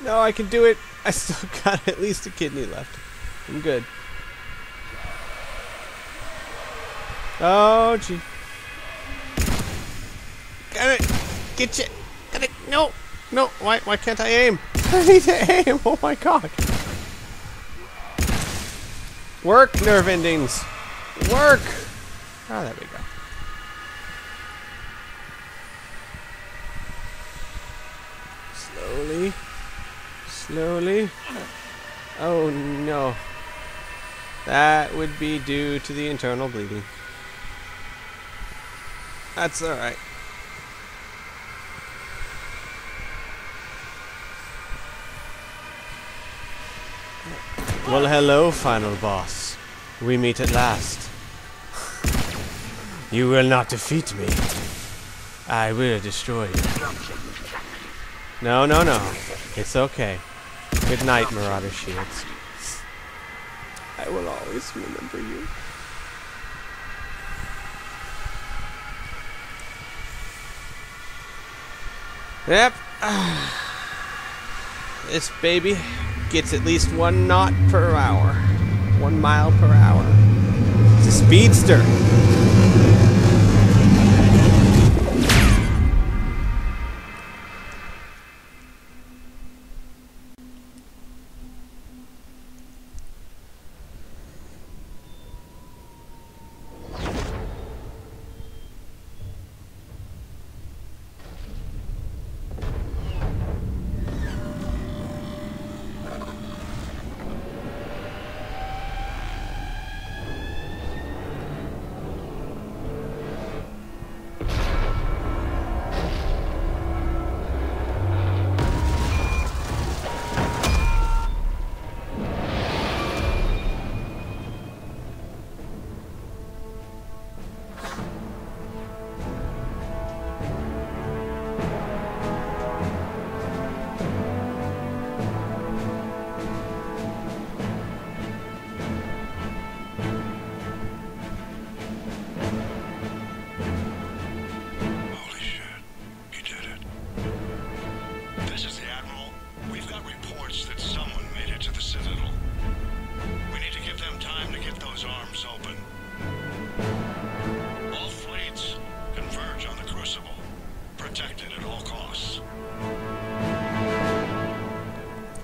No, I can do it. I still got at least a kidney left. I'm good. Oh, gee. Got it. Get you. Got it. No. No. Why can't I aim? I need to aim. Oh, my God. Work, nerve endings. Work. Oh, there we go. Slowly. Slowly. Oh, no. That would be due to the internal bleeding. That's alright. Well, hello, final boss. We meet at last. You will not defeat me. I will destroy you. No, no, no. It's okay. Good night, Marauder Shields. I will always remember you. Yep. This baby gets at least 1 knot per hour. 1 mile per hour. It's a speedster.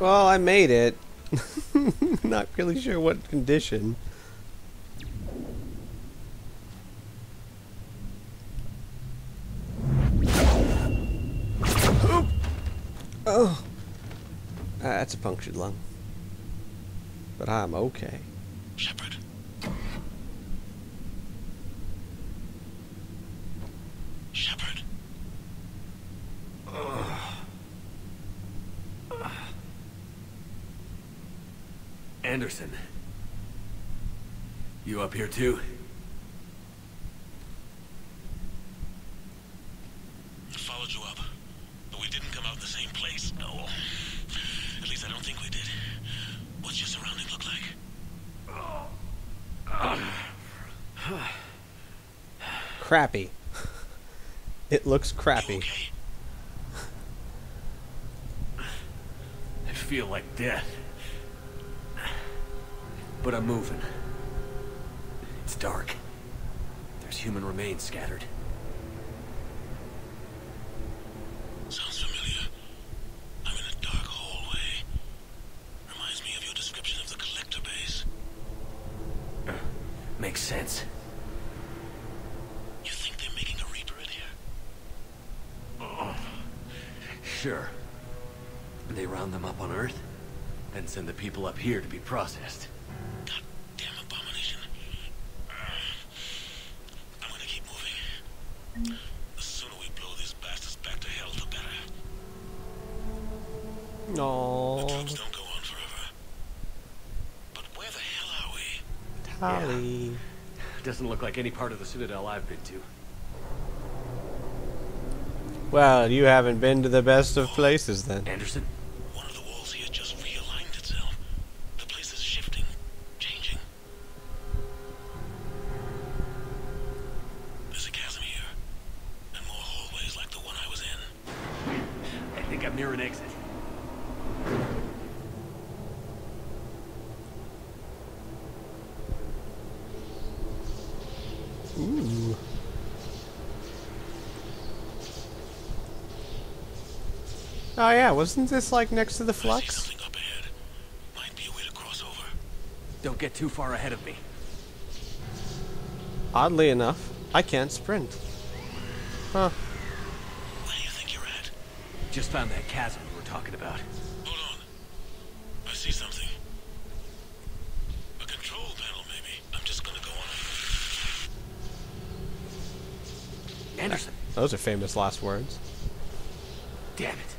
Well, I made it. Not really sure what condition. Oh. That's a punctured lung. But I'm okay. Shepard. Shepard. Anderson. You up here too? I followed you up, but we didn't come out in the same place. No. At least I don't think we did. What's your surrounding look like? Crappy. It looks crappy. You okay? I feel like death. But I'm moving. It's dark. There's human remains scattered. Sounds familiar. I'm in a dark hallway. Reminds me of your description of the collector base. Makes sense. You think they're making a Reaper in here? Sure. They round them up on Earth, then send the people up here to be processed. Goddamn abomination. I'm gonna keep moving. The sooner we blow these bastards back to hell, the better. No. The drugs don't go on forever. But where the hell are we? Tally. Yeah. Doesn't look like any part of the Citadel I've been to. Well, you haven't been to the best of places then. Anderson? One of the walls here just realigned itself. The place is shifting, changing. There's a chasm here, and more hallways like the one I was in. I think I'm near an exit. Oh yeah, wasn't this like next to the I see flux? something up ahead. Might be a way to cross over. Don't get too far ahead of me. Oddly enough, I can't sprint. Huh. Where do you think you're at? Just found that chasm you were talking about. Hold on. I see something. A control panel, maybe. I'm just gonna go on. Anderson. Those are famous last words. Damn it.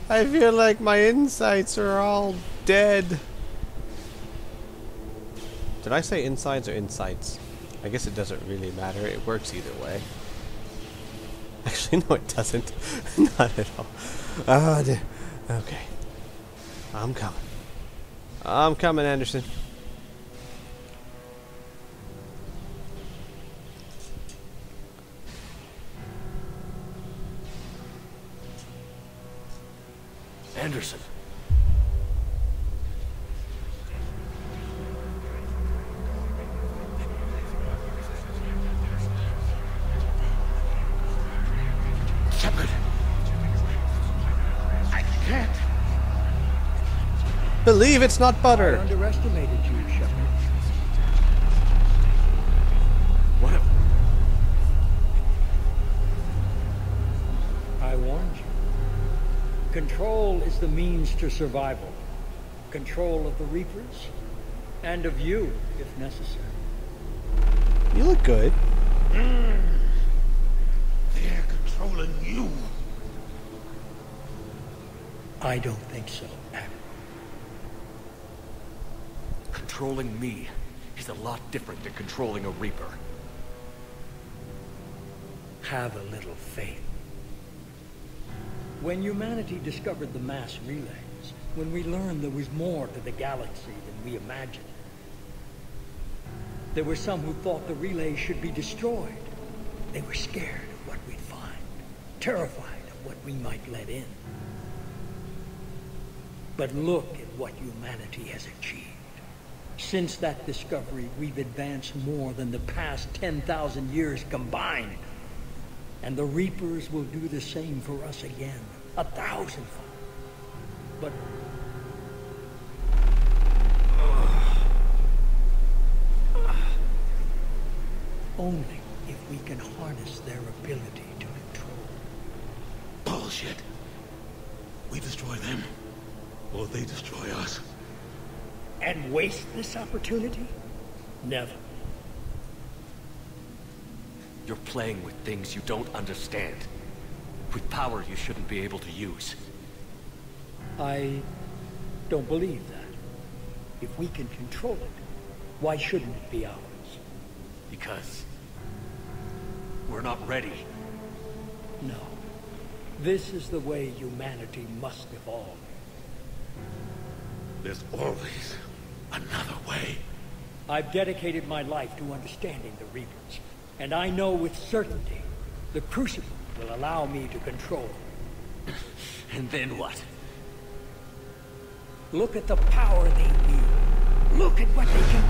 I feel like my insides are all dead. Did I say insides or insights? I guess it doesn't really matter. It works either way. Actually, no, it doesn't. Not at all. Oh, dear. Okay. I'm coming. I'm coming, Anderson. Anderson. Shepard! I can't! Believe it's not I butter. underestimated you, Shepard. What a... I warned you. Control is the means to survival. Control of the Reapers, and of you, if necessary. You look good. They're controlling you. I don't think so, Adam. Controlling me is a lot different than controlling a Reaper. Have a little faith. When humanity discovered the mass relays, when we learned there was more to the galaxy than we imagined, there were some who thought the relays should be destroyed. They were scared of what we'd find, terrified of what we might let in. But look at what humanity has achieved. Since that discovery, we've advanced more than the past 10,000 years combined. And the Reapers will do the same for us again, 1,000-fold. But only if we can harness their ability to control. Bullshit. We destroy them, or they destroy us. And waste this opportunity? Never. You're playing with things you don't understand. With power you shouldn't be able to use. I don't believe that. If we can control it, why shouldn't it be ours? Because... we're not ready. No. This is the way humanity must evolve. There's always another way. I've dedicated my life to understanding the Reapers, and I know with certainty the Crucible will allow me to control them. And then what? Look at the power they wield. Look at what they can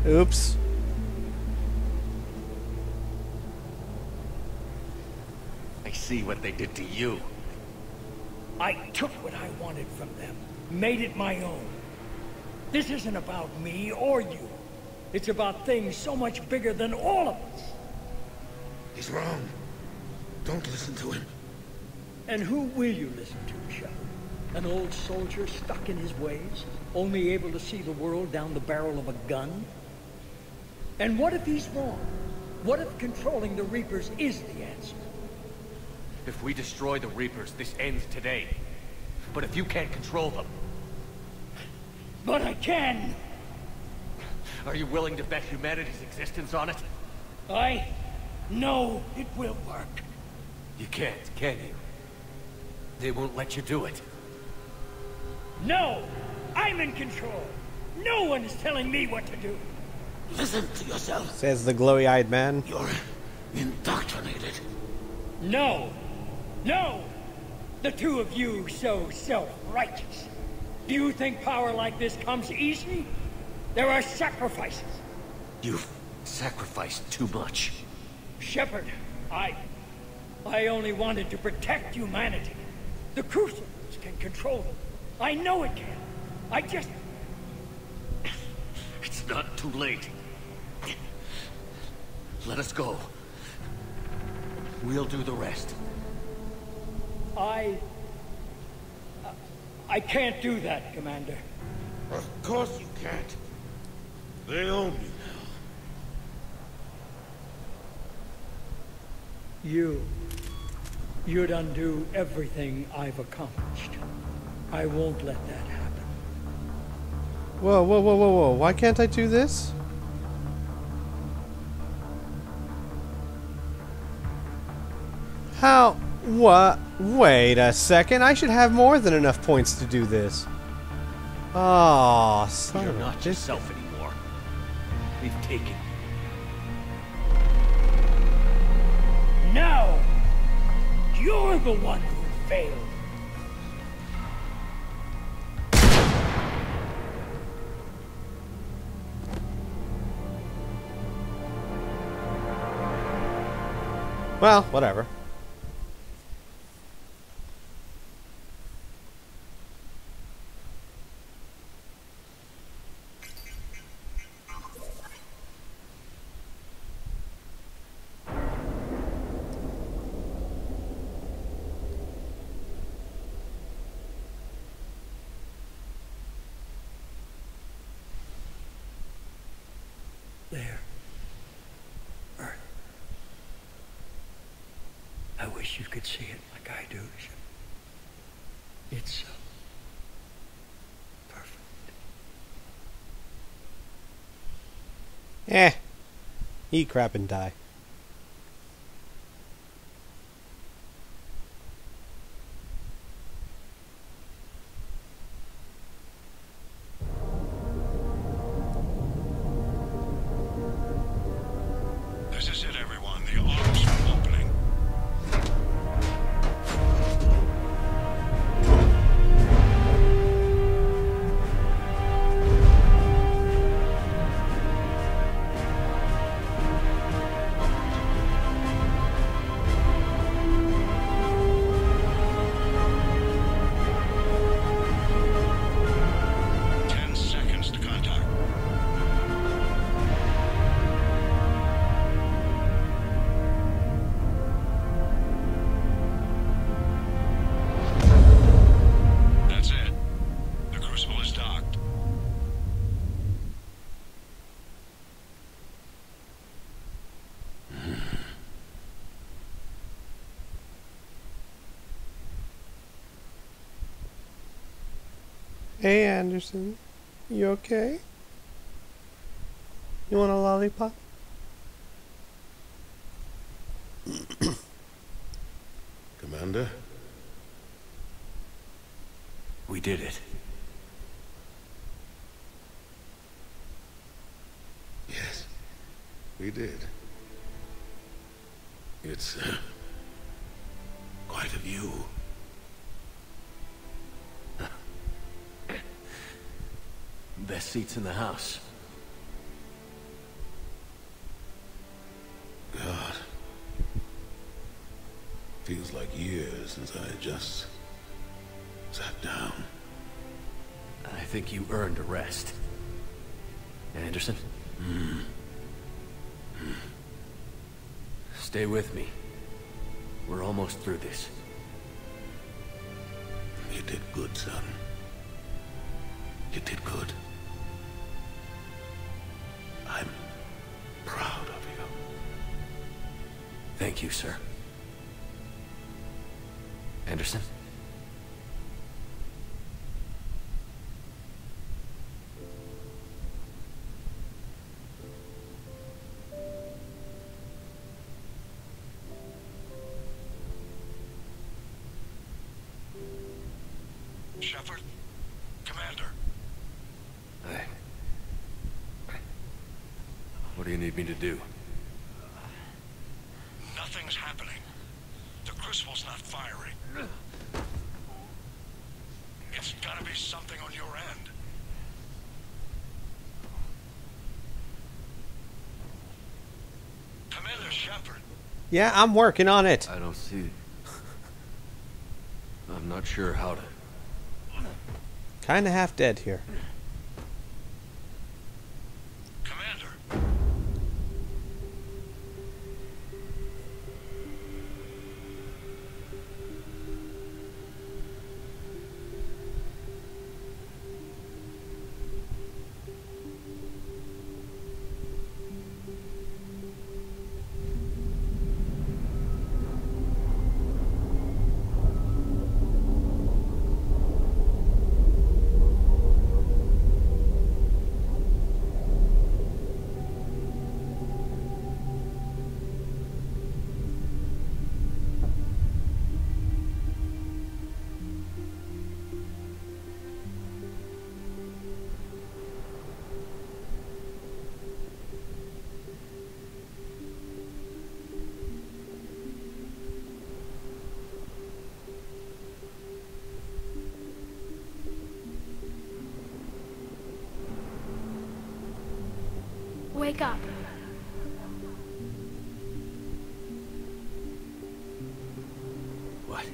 do. Oops. I see what they did to you. I took what I wanted from them, made it my own. This isn't about me or you. It's about things so much bigger than all of us. He's wrong. Don't listen to him. And who will you listen to, Shepard? An old soldier stuck in his ways, only able to see the world down the barrel of a gun? And what if he's wrong? What if controlling the Reapers is the answer? If we destroy the Reapers, this ends today. But if you can't control them... But I can! Are you willing to bet humanity's existence on it? I know it will work. You can't, can you? They won't let you do it. No! I'm in control! No one is telling me what to do! Listen to yourself. Says the glowy-eyed man. You're indoctrinated. No! No! The two of you so self-righteous. Do you think power like this comes easy? There are sacrifices. You've sacrificed too much. Shepard, I only wanted to protect humanity. The Crucibles can control them. I know it can. I just... It's not too late. Let us go. We'll do the rest. I can't do that, Commander. Of course you can't. They own you now. You'd undo everything I've accomplished. I won't let that happen. Whoa, whoa, whoa, whoa, whoa. Why can't I do this? How? What? Wait a second. I should have more than enough points to do this. Oh, son You're of a not yourself anymore. We've taken you. Now, you're the one who failed. Well, whatever. There. Earth. I wish you could see it like I do. It's so perfect. Eat crap and die. This is it, everyone. The arms are opening. Hey, Anderson. You okay? You want a lollipop? Commander? We did it. Yes, we did. It's quite a view. Best seats in the house. God. Feels like years since I just sat down. I think you earned a rest. Anderson? Stay with me. We're almost through this. You did good, son. You did good. I'm proud of you. Thank you, sir. Anderson? Shepard? Commander? Hey. What do you need me to do? Nothing's happening. The crucible's not firing. It's gotta be something on your end. Commander Shepard. Yeah, I'm working on it. I don't see it. I'm not sure how to... Kinda half dead here. Commander. Wake up. What?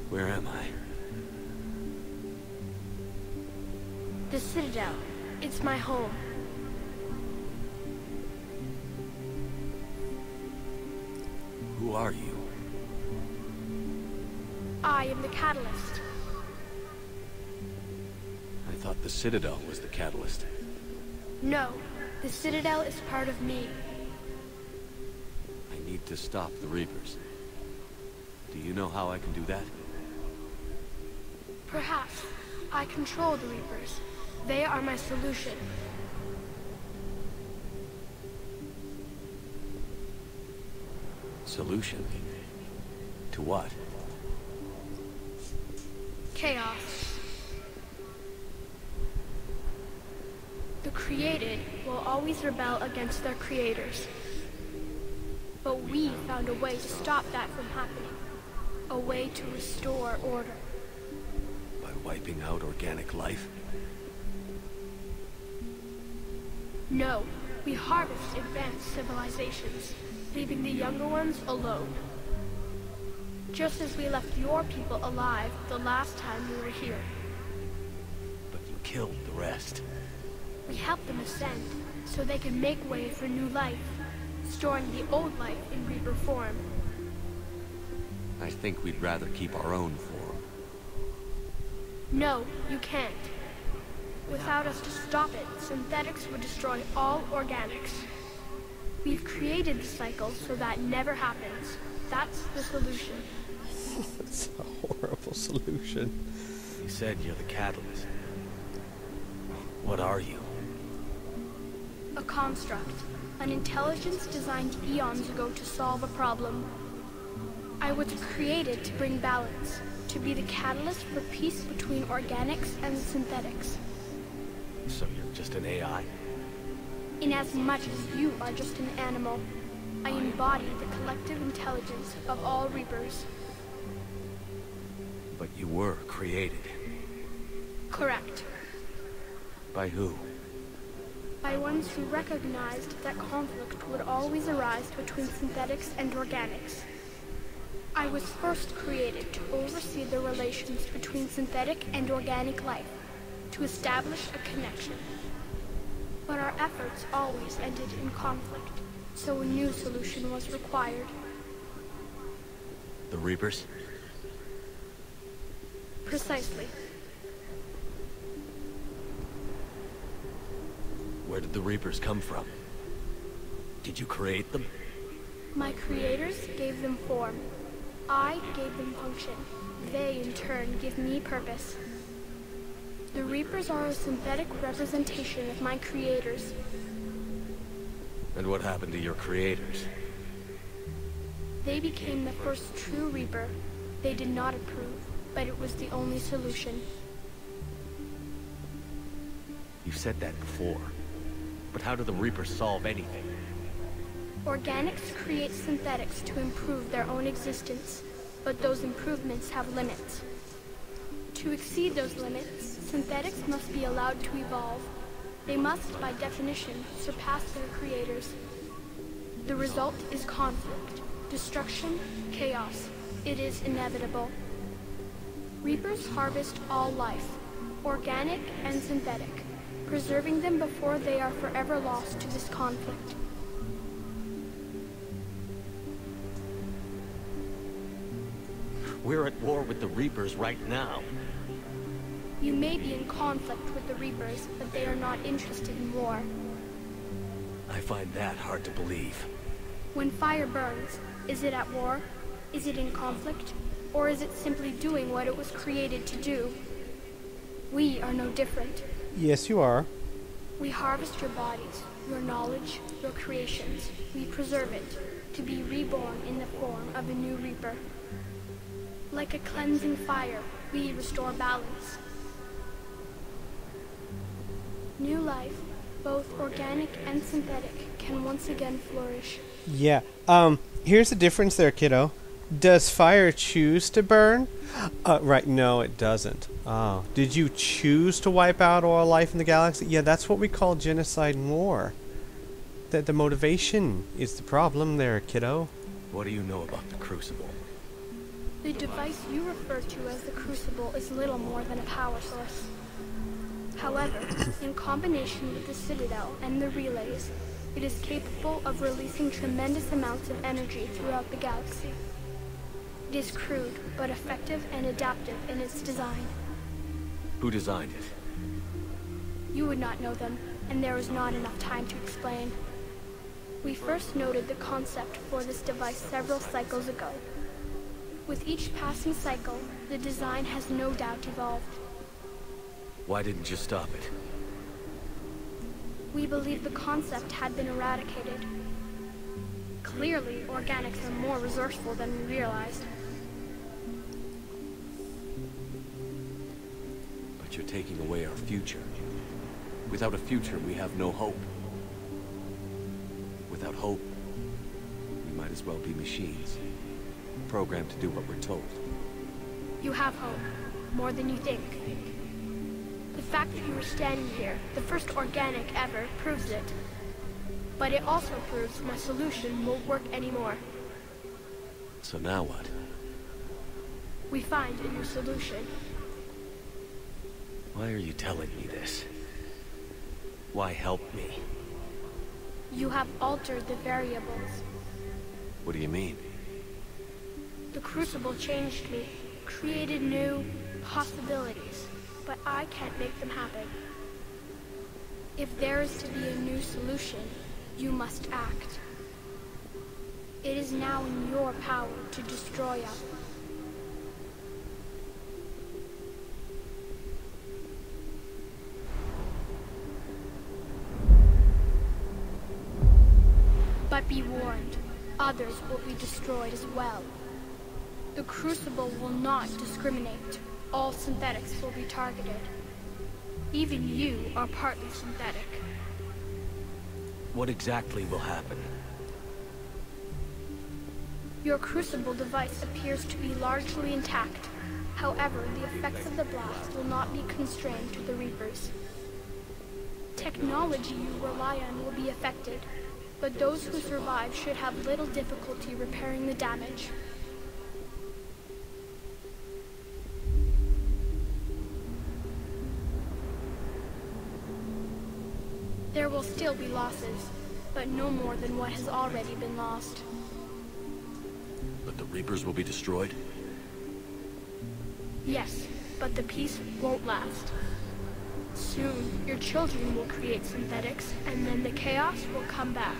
Where am I? The Citadel. It's my home. Who are you? I am the Catalyst. I thought the Citadel was the catalyst. No, the Citadel is part of me. I need to stop the Reapers. Do you know how I can do that? Perhaps. I control the Reapers. They are my solution. Solution? To what? Chaos. The created will always rebel against their creators. But we found a way to stop that from happening. A way to restore order. By wiping out organic life? No, we harvest advanced civilizations, leaving the younger ones alone. Just as we left your people alive the last time we were here. But you killed the rest. We helped them ascend, so they can make way for new life, storing the old life in Reaper form. I think we'd rather keep our own form. No, you can't. Without us to stop it, synthetics would destroy all organics. We've created the cycle so that never happens. That's the solution. That's a horrible solution. You said you're the catalyst. What are you? A construct. An intelligence designed eons ago to solve a problem. I was created to bring balance, to be the catalyst for peace between organics and synthetics. So you're just an AI? Inasmuch as you are just an animal, I embody the collective intelligence of all Reapers. But you were created. Correct. By who? By ones who recognized that conflict would always arise between synthetics and organics. I was first created to oversee the relations between synthetic and organic life, to establish a connection. But our efforts always ended in conflict, so a new solution was required. The Reapers? Precisely. Where did the Reapers come from? Did you create them? My creators gave them form. I gave them function. They, in turn, give me purpose. The Reapers are a synthetic representation of my creators. And what happened to your creators? They became the first true Reaper. They did not approve, but it was the only solution. You've said that before. But how do the Reapers solve anything? Organics create synthetics to improve their own existence, but those improvements have limits. To exceed those limits, synthetics must be allowed to evolve. They must, by definition, surpass their creators. The result is conflict, destruction, chaos. It is inevitable. Reapers harvest all life, organic and synthetic, preserving them before they are forever lost to this conflict. We're at war with the Reapers right now. You may be in conflict with the Reapers, but they are not interested in war. I find that hard to believe. When fire burns, is it at war? Is it in conflict? Or is it simply doing what it was created to do? We are no different. Yes, you are. We harvest your bodies, your knowledge, your creations. We preserve it, to be reborn in the form of a new Reaper. Like a cleansing fire, we restore balance. New life, both organic and synthetic, can once again flourish. Yeah. Here's the difference there, kiddo. Does fire choose to burn? Right, no, it doesn't. Oh. Did you choose to wipe out all life in the galaxy? Yeah, that's what we call genocide and war. The motivation is the problem there, kiddo. What do you know about the Crucible? The device you refer to as the Crucible is little more than a power source. However, in combination with the Citadel and the relays, it is capable of releasing tremendous amounts of energy throughout the galaxy. It is crude, but effective and adaptive in its design. Who designed it? You would not know them, and there is not enough time to explain. We first noted the concept for this device several cycles ago. With each passing cycle, the design has no doubt evolved. Why didn't you stop it? We believe the concept had been eradicated. Clearly, organics are more resourceful than we realized. But you're taking away our future. Without a future, we have no hope. Without hope, we might as well be machines, programmed to do what we're told. You have hope, more than you think. The fact that you are standing here, the first organic ever, proves it. But it also proves my solution won't work anymore. So now what? We find a new solution. Why are you telling me this? Why help me? You have altered the variables. What do you mean? The Crucible changed me, created new possibilities, but I can't make them happen. If there is to be a new solution, you must act. It is now in your power to destroy us. But be warned, others will be destroyed as well. The Crucible will not discriminate. All synthetics will be targeted. Even you are partly synthetic. What exactly will happen? Your Crucible device appears to be largely intact. However, the effects of the blast will not be constrained to the Reapers. Technology you rely on will be affected, but those who survive should have little difficulty repairing the damage. There will still be losses, but no more than what has already been lost. But the Reapers will be destroyed? Yes, but the peace won't last. Soon, your children will create synthetics, and then the chaos will come back.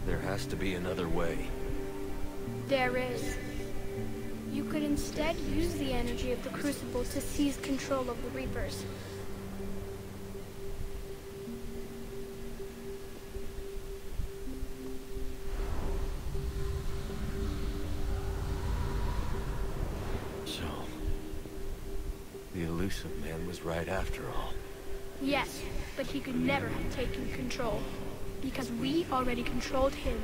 There has to be another way. There is. You could instead use the energy of the Crucible to seize control of the Reapers. So, the Illusive Man was right after all. Yes, but he could never have taken control. because we already controlled him.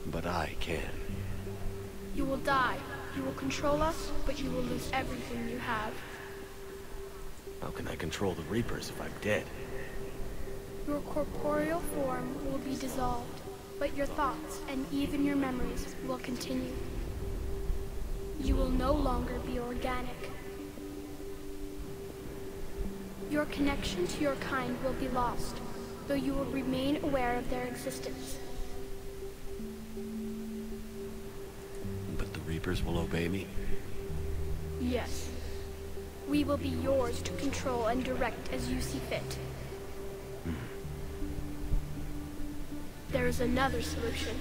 But I can. You will die. You will control us, but you will lose everything you have. How can I control the Reapers if I'm dead? Your corporeal form will be dissolved, but your thoughts and even your memories will continue. You will no longer be organic. Your connection to your kind will be lost, though you will remain aware of their existence. But the Reapers will obey me? Yes. We will be yours to control and direct as you see fit. There is another solution.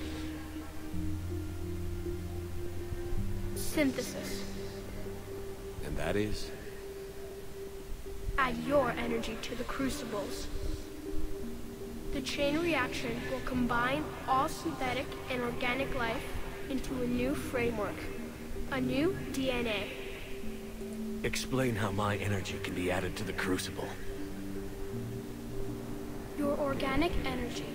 Synthesis. And that is? Add your energy to the crucibles. The chain reaction will combine all synthetic and organic life into a new framework, a new DNA. Explain how my energy can be added to the Crucible. Your organic energy,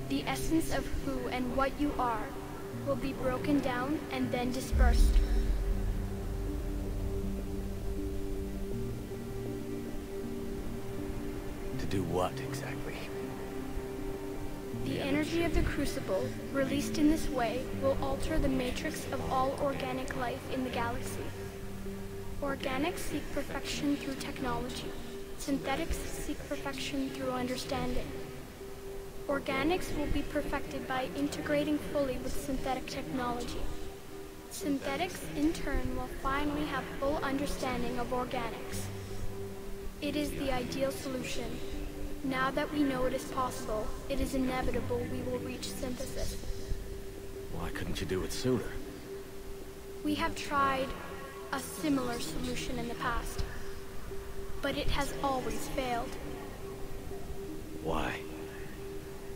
the essence of who and what you are, will be broken down and then dispersed. To do what, exactly? The energy of the Crucible, released in this way, will alter the matrix of all organic life in the galaxy. Organics seek perfection through technology. Synthetics seek perfection through understanding. Organics will be perfected by integrating fully with synthetic technology. Synthetics, in turn, will finally have full understanding of organics. It is the ideal solution. Now that we know it is possible, it is inevitable we will reach synthesis. Why couldn't you do it sooner? We have tried a similar solution in the past, but it has always failed. Why?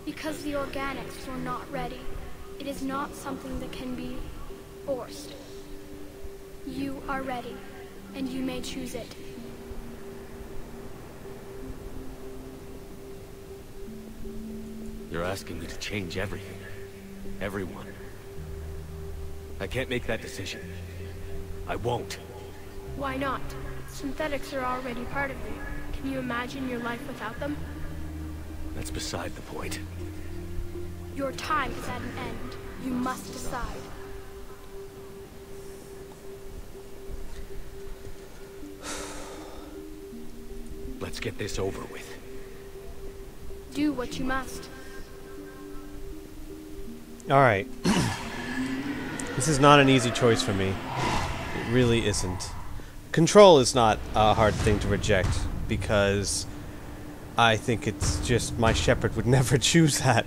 Because the organics were not ready. It is not something that can be forced. You are ready, and you may choose it. You're asking me to change everything. Everyone. I can't make that decision. I won't. Why not? Synthetics are already part of you. Can you imagine your life without them? That's beside the point. Your time is at an end. You must decide. Let's get this over with. Do what you must. Alright. This is not an easy choice for me. It really isn't. Control is not a hard thing to reject, because I think it's just my shepherd would never choose that.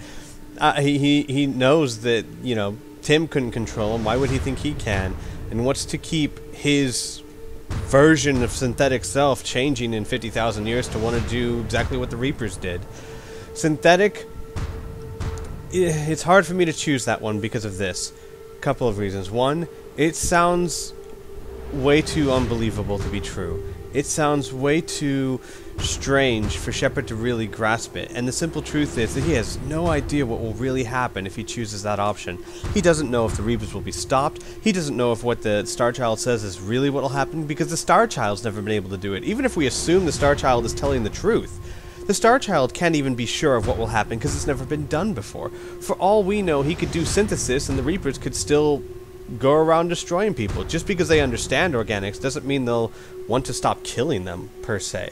He knows that, you know, Tim couldn't control him. Why would he think he can? And what's to keep his version of synthetic self changing in 50,000 years to want to do exactly what the Reapers did? Synthetic, it's hard for me to choose that one because of this. A couple of reasons. One, it sounds way too unbelievable to be true. It sounds way too strange for Shepard to really grasp it, and the simple truth is that he has no idea what will really happen if he chooses that option. He doesn't know if the Reapers will be stopped. He doesn't know if what the Star Child says is really what will happen, because the Star Child's never been able to do it. Even if we assume the Star Child is telling the truth, the Star Child can't even be sure of what will happen because it's never been done before. For all we know, he could do synthesis and the Reapers could still go around destroying people. Just because they understand organics doesn't mean they'll want to stop killing them, per se.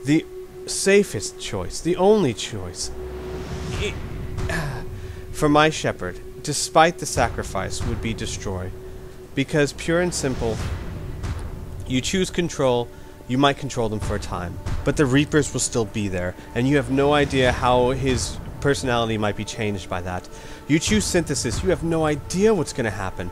The safest choice, the only choice, for my shepherd, despite the sacrifice, would be destroy. Because pure and simple, you choose control, you might control them for a time, but the Reapers will still be there, and you have no idea how his personality might be changed by that. You choose synthesis, you have no idea what's going to happen.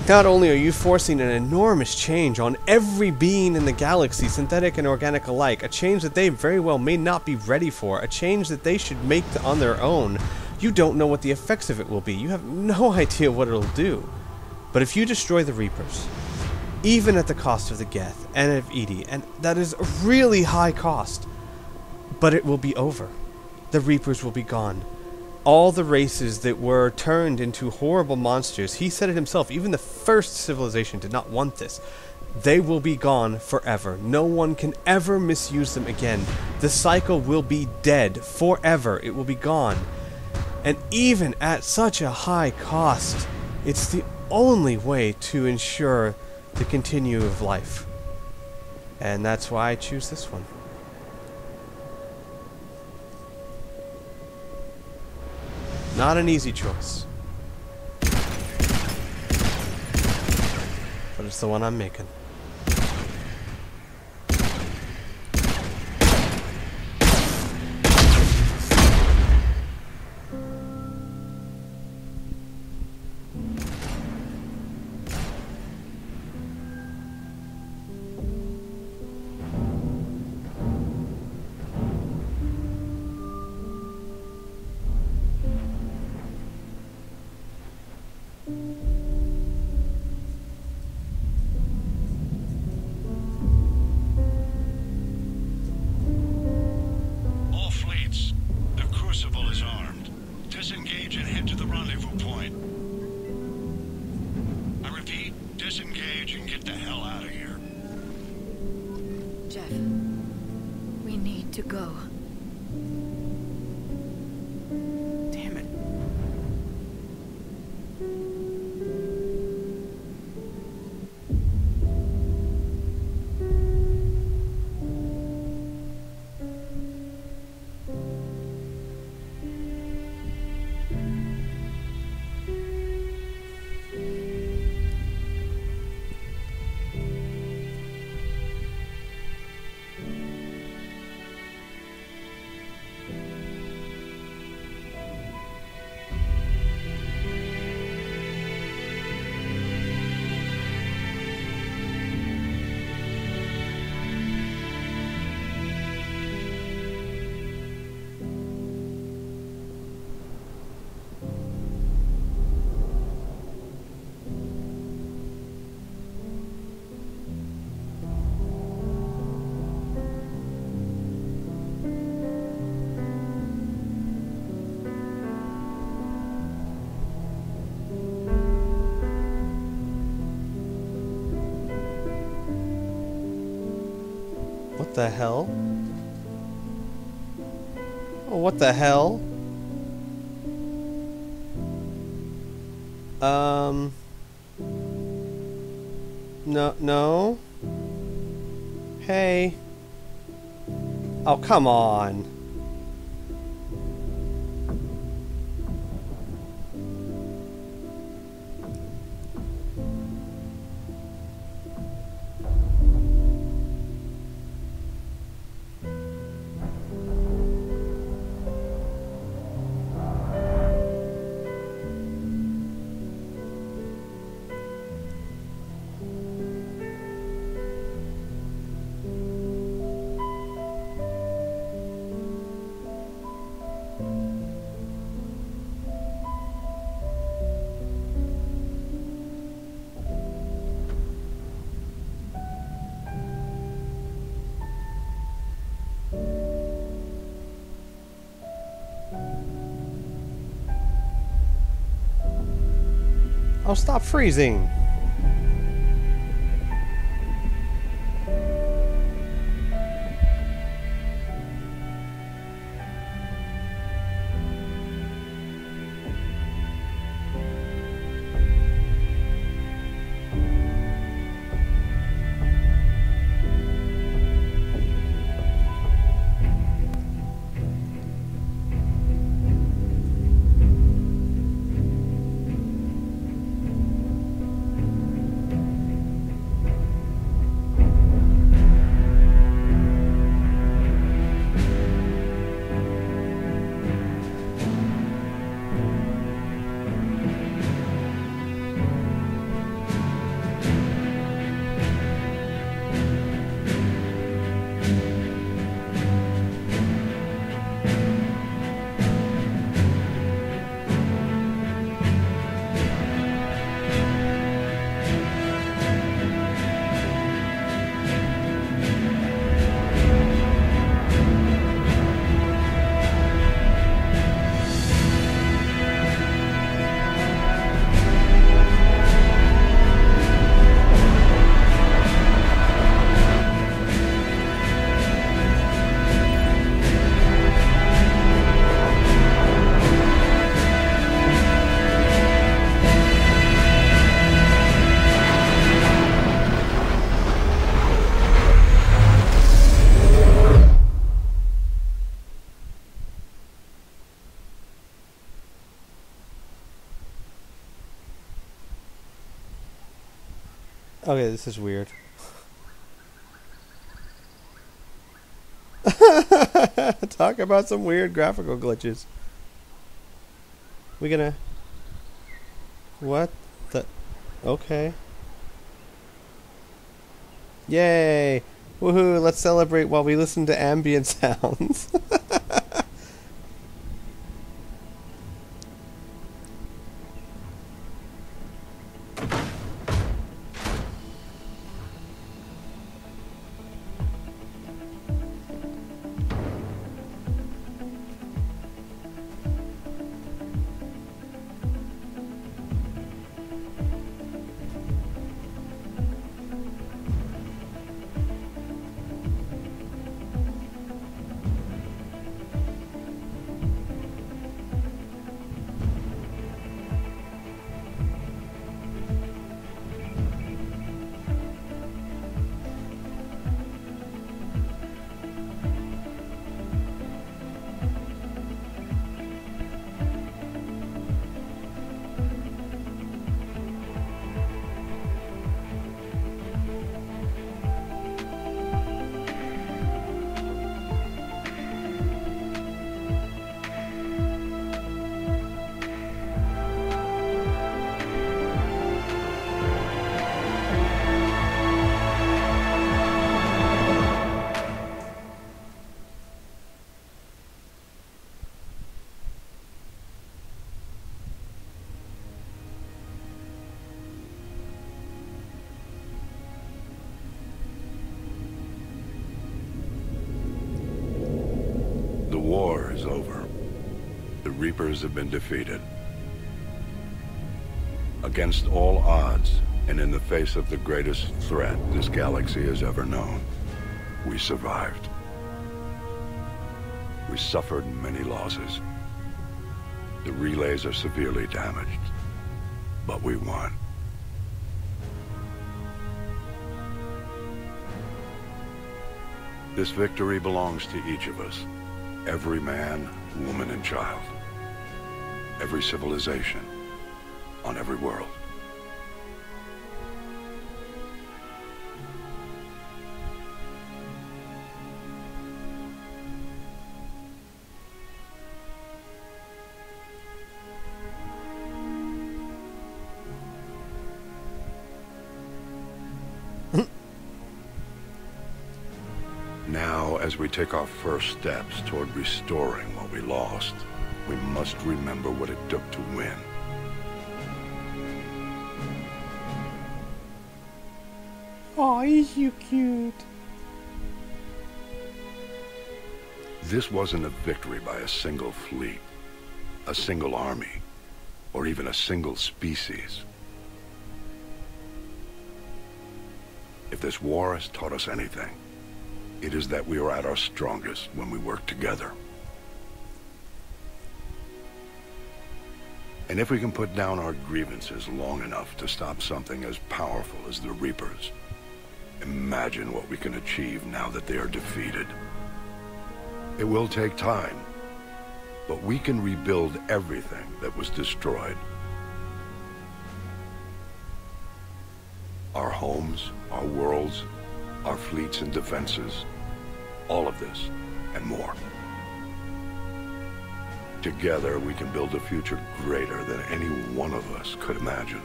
Not only are you forcing an enormous change on every being in the galaxy, synthetic and organic alike, a change that they very well may not be ready for, a change that they should make on their own. You don't know what the effects of it will be. You have no idea what it'll do. But if you destroy the Reapers, even at the cost of the Geth and of Edie, and that is a really high cost, but it will be over. the Reapers will be gone. All the races that were turned into horrible monsters, he said it himself, even the first civilization did not want this. They will be gone forever. No one can ever misuse them again. The cycle will be dead forever. It will be gone. And even at such a high cost, it's the only way to ensure the continue of life. And that's why I choose this one. Not an easy choice. But it's the one I'm making. To go. Damn it. What the hell? Oh, what the hell? No. Hey. Oh, come on. Oh, stop freezing. Okay, this is weird. Talk about some weird graphical glitches. We gonna... What the... Okay. Yay! Woohoo! Let's celebrate while we listen to ambient sounds. The war is over. The Reapers have been defeated. Against all odds, and in the face of the greatest threat this galaxy has ever known, we survived. We suffered many losses. The relays are severely damaged, but we won. This victory belongs to each of us. Every man, woman, and child. Every civilization. On every world. Now, as we take our first steps toward restoring what we lost, we must remember what it took to win. Aw, he's so cute. This wasn't a victory by a single fleet, a single army, or even a single species. If this war has taught us anything, it is that we are at our strongest when we work together. And if we can put down our grievances long enough to stop something as powerful as the Reapers, imagine what we can achieve now that they are defeated. It will take time, but we can rebuild everything that was destroyed. Our homes, our worlds, our fleets and defenses, all of this and more. Together we can build a future greater than any one of us could imagine.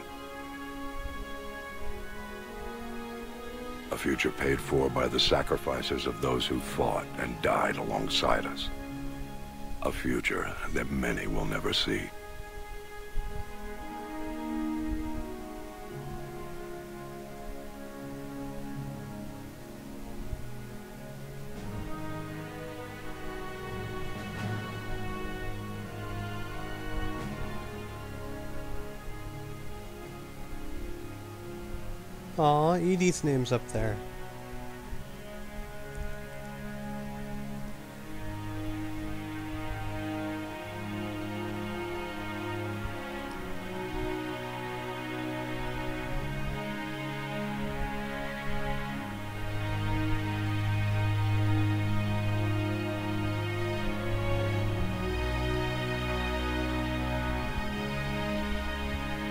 A future paid for by the sacrifices of those who fought and died alongside us. A future that many will never see. Aw, Edie's name's up there.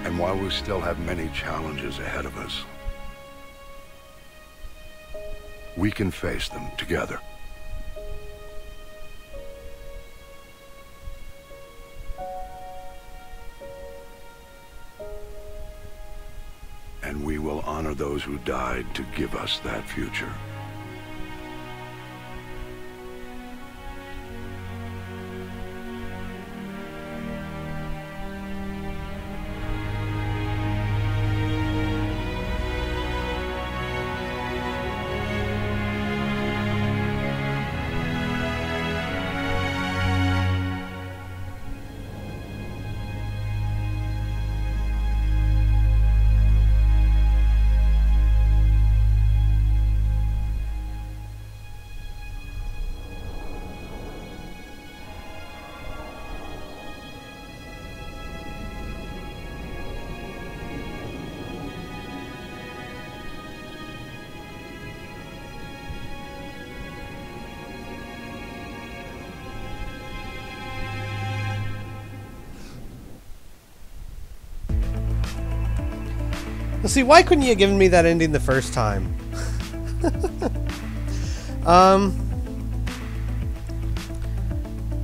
And while we still have many challenges ahead of us, we can face them together. And we will honor those who died to give us that future. Well, see, why couldn't you have given me that ending the first time?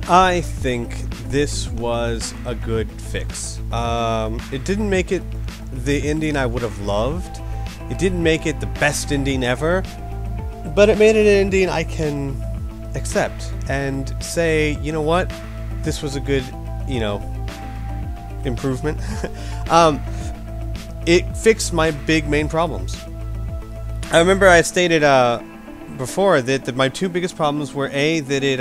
I think this was a good fix. It didn't make it the ending I would have loved. It didn't make it the best ending ever. But it made it an ending I can accept and say, you know what? This was a good, improvement. It fixed my big main problems. I remember I stated before that my two biggest problems were A, that it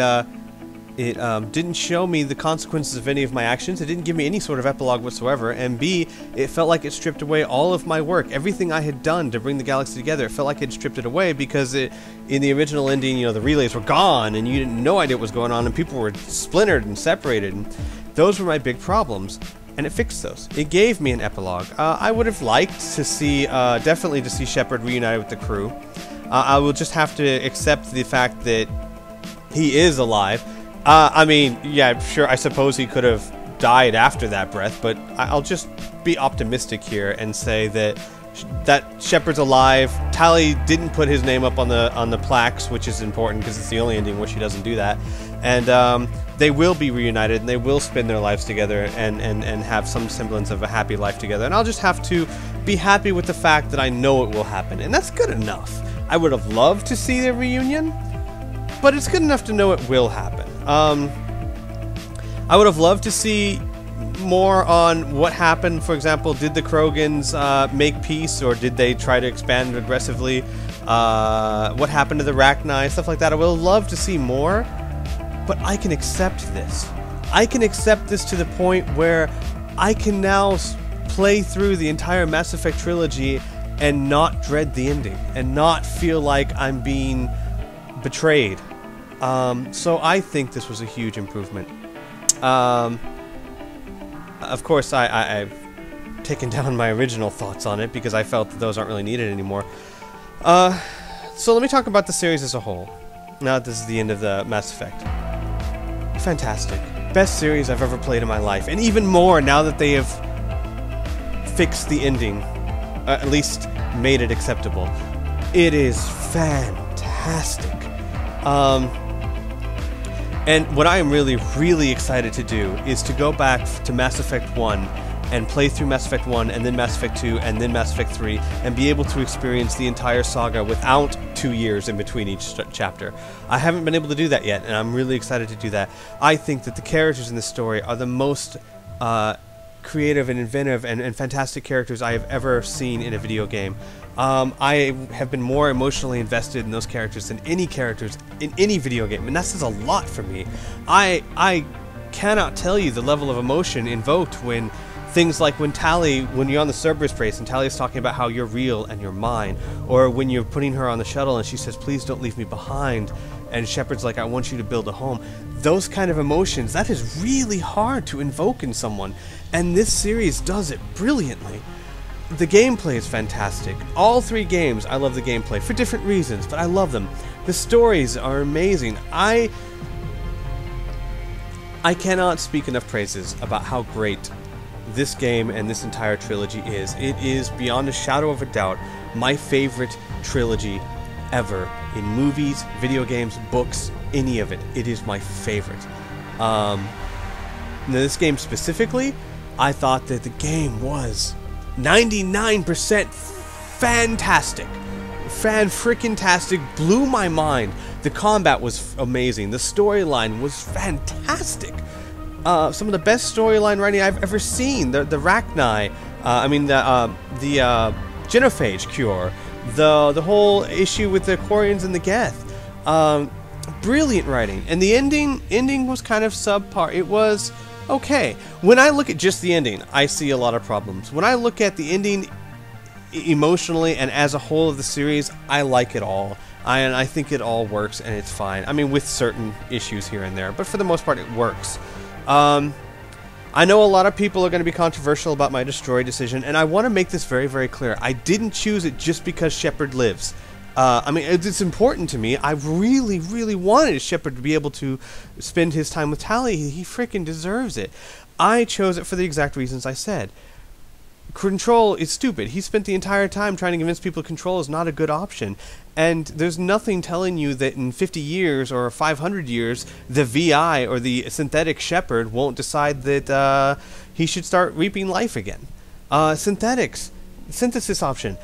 didn't show me the consequences of any of my actions. It didn't give me any sort of epilogue whatsoever. And B, it felt like it stripped away all of my work. Everything I had done to bring the galaxy together, it felt like it stripped it away because in the original ending, the relays were gone and you didn't no idea what was going on and people were splintered and separated. And those were my big problems. And it fixed those. It gave me an epilogue. I would have liked to see, definitely to see Shepard reunited with the crew. I will just have to accept the fact that he is alive. I mean, yeah, sure, I suppose he could have died after that breath, but I'll just be optimistic here and say that Shepard's alive. Tali didn't put his name up on the plaques, which is important because it's the only ending where she doesn't do that. And they will be reunited and they will spend their lives together and have some semblance of a happy life together. And I'll just have to be happy with the fact that I know it will happen. And that's good enough. I would have loved to see their reunion, but it's good enough to know it will happen. I would have loved to see more on what happened. For example, did the Krogans make peace, or did they try to expand aggressively? What happened to the Rachni? Stuff like that. I would have loved to see more, but I can accept this. I can accept this to the point where I can now play through the entire Mass Effect trilogy and not dread the ending, and not feel like I'm being betrayed. So I think this was a huge improvement. Of course, I've taken down my original thoughts on it because I felt that those aren't really needed anymore. So let me talk about the series as a whole. Now that this is the end of the Mass Effect. Fantastic. Best series I've ever played in my life. And even more now that they have fixed the ending. At least made it acceptable. It is fantastic. And what I am really, really excited to do is to go back to Mass Effect 1 and play through Mass Effect 1 and then Mass Effect 2 and then Mass Effect 3 and be able to experience the entire saga without 2 years in between each chapter. I haven't been able to do that yet, and I'm really excited to do that. I think that the characters in this story are the most creative and inventive and fantastic characters I have ever seen in a video game. I have been more emotionally invested in those characters than any characters in any video game, and that says a lot for me. I cannot tell you the level of emotion invoked when things like when you're on the Cerberus base and Tali is talking about how you're real and you're mine, or when you're putting her on the shuttle and she says, please don't leave me behind, and Shepard's like, I want you to build a home. Those kind of emotions, that is really hard to invoke in someone, and this series does it brilliantly. The gameplay is fantastic. All 3 games, I love the gameplay for different reasons, but I love them. The stories are amazing. I cannot speak enough praises about how great this game and this entire trilogy is. It is, beyond a shadow of a doubt, my favorite trilogy ever in movies, video games, books, any of it. It is my favorite. Now this game specifically, I thought that the game was 99% fantastic. Fan-frickin-tastic, blew my mind. The combat was amazing. The storyline was fantastic. Some of the best storyline writing I've ever seen. The Rachni, the genophage cure, the whole issue with the Quarians and the Geth. Brilliant writing, and the ending was kind of subpar. It was okay. When I look at just the ending, I see a lot of problems. When I look at the ending emotionally and as a whole of the series, I like it all. And I think it all works and it's fine. I mean, with certain issues here and there, but for the most part, it works. I know a lot of people are going to be controversial about my destroy decision, and I want to make this very, very clear. I didn't choose it just because Shepard lives. I mean, it's important to me. I really, really wanted Shepard to be able to spend his time with Tali. He freaking deserves it. I chose it for the exact reasons I said. Control is stupid. He spent the entire time trying to convince people Control is not a good option. And there's nothing telling you that in 50 years or 500 years, the VI or the synthetic Shepard won't decide that he should start reaping life again. Synthesis option.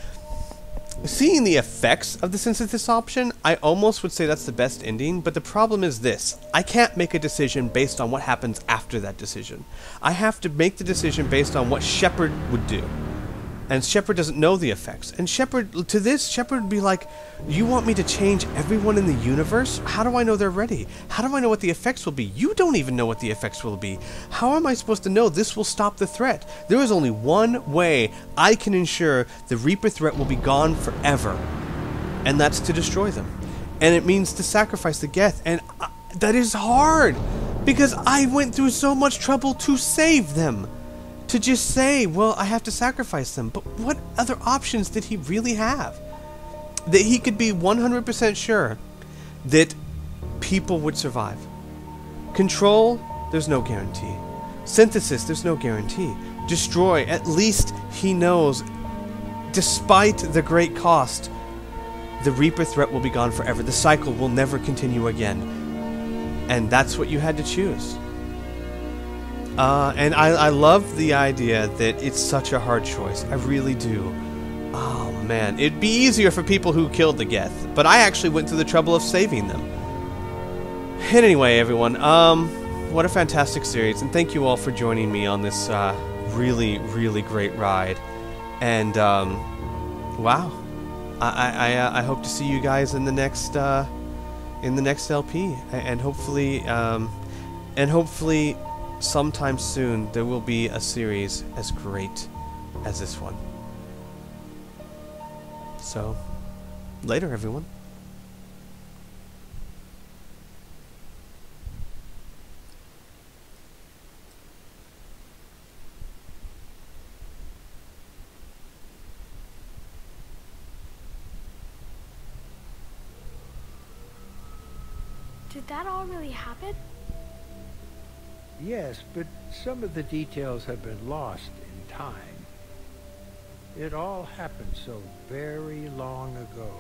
Seeing the effects of the synthesis option, I almost would say that's the best ending, but the problem is this. I can't make a decision based on what happens after that decision. I have to make the decision based on what Shepard would do. And Shepard doesn't know the effects. And Shepard would be like, you want me to change everyone in the universe? How do I know they're ready? How do I know what the effects will be? You don't even know what the effects will be. How am I supposed to know this will stop the threat? There is only one way I can ensure the Reaper threat will be gone forever. And that's to destroy them. And it means to sacrifice the Geth. And that is hard. Because I went through so much trouble to save them. To just say, well, I have to sacrifice them. But what other options did he really have? That he could be 100% sure that people would survive. Control, there's no guarantee. Synthesis, there's no guarantee. Destroy, at least he knows, despite the great cost, the Reaper threat will be gone forever. The cycle will never continue again. And that's what you had to choose. And I love the idea that it's such a hard choice. I really do. Oh man, it'd be easier for people who killed the Geth, but I actually went through the trouble of saving them. And anyway, everyone, what a fantastic series, and thank you all for joining me on this really, really great ride. And wow, I hope to see you guys in the next LP, and hopefully. Sometime soon there will be a series as great as this one. So, later everyone. Did that all really happen? Yes, but some of the details have been lost in time. It all happened so very long ago.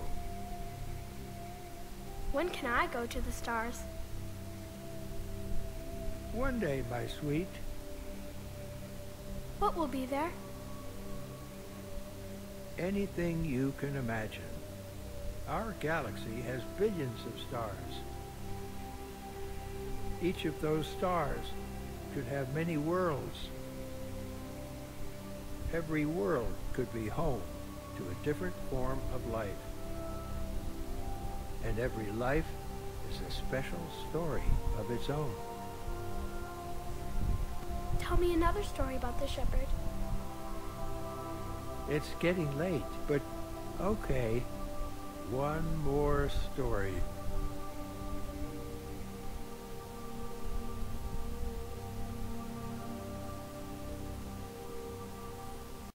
When can I go to the stars? One day, my sweet. What will be there? Anything you can imagine. Our galaxy has billions of stars. Each of those stars could have many worlds. Every world could be home to a different form of life. And every life is a special story of its own. Tell me another story about the Shepherd. It's getting late, but okay. One more story.